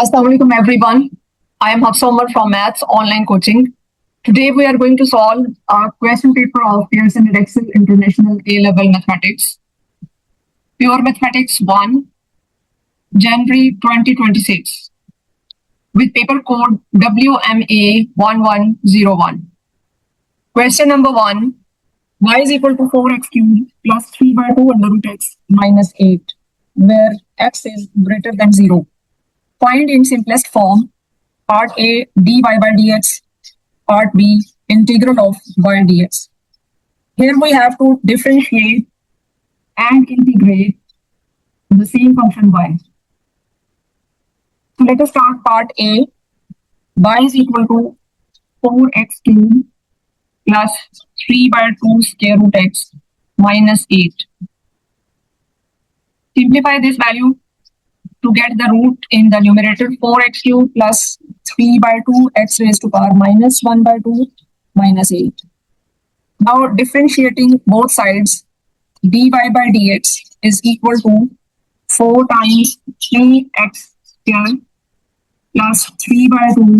Assalamualaikum everyone. I am Hafsa Umar from Maths Online Coaching. Today we are going to solve a question paper of Pearson Edexcel International A-Level Mathematics. Pure Mathematics 1, January 2026 with paper code WMA1101. Question number 1. Y is equal to 4x cubed plus 3 by 2 under root x minus 8, where x is greater than 0. Find in simplest form part A dy by dx, part B integral of y dx. Here we have to differentiate and integrate the same function y. So let us start part A. Y is equal to 4x cubed plus 3 by 2 square root x minus 8. Simplify this value to get the root in the numerator. 4x cubed plus 3 by 2 x raised to power minus 1 by 2 minus 8. Now differentiating both sides, dy by dx is equal to 4 times 3x square plus 3 by 2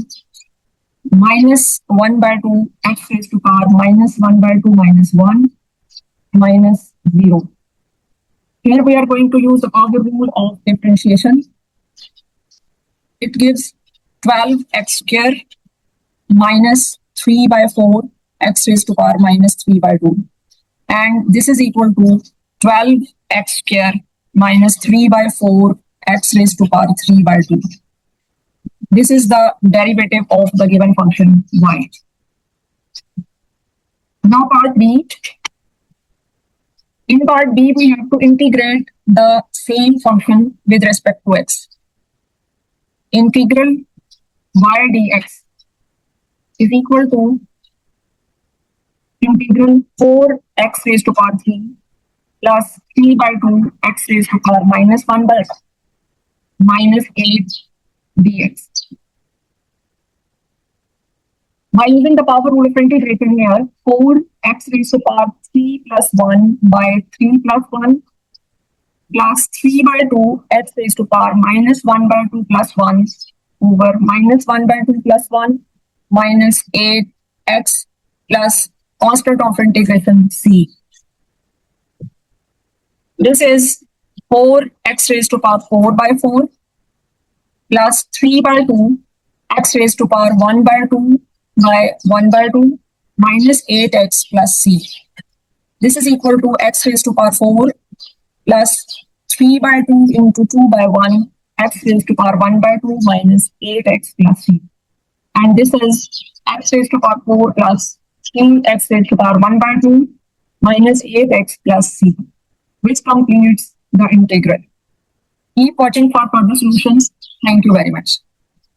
minus 1 by 2 x raised to power minus 1 by 2 minus 1 minus 0. Here we are going to use the power rule of differentiation. It gives 12x square minus 3 by 4 x raised to power minus 3 by 2. And this is equal to 12x square minus 3 by 4 x raised to power 3 by 2. This is the derivative of the given function y. Now part B. In part B, we have to integrate the same function with respect to x. Integral y dx is equal to integral 4x raised to power 3 plus 3 by 2 x raised to power minus 1 by minus 8 dx. By using the power rule of integration here, 4x raised to power 3 plus 1 by 3 plus 1 plus 3 by 2 x raised to power minus 1 by 2 plus 1 over minus 1 by 2 plus 1 minus 8x plus constant of integration c. This is 4x raised to power 4 by 4 plus 3 by 2 x raised to power 1 by 2 by 1 by 2 minus 8x plus c. This is equal to x raised to power 4 plus 3 by 2 into 2 by 1 x raised to power 1 by 2 minus 8x plus c. And this is x raised to power 4 plus 3x raised to power 1 by 2 minus 8x plus c, which completes the integral. Keep watching for further solutions. Thank you very much.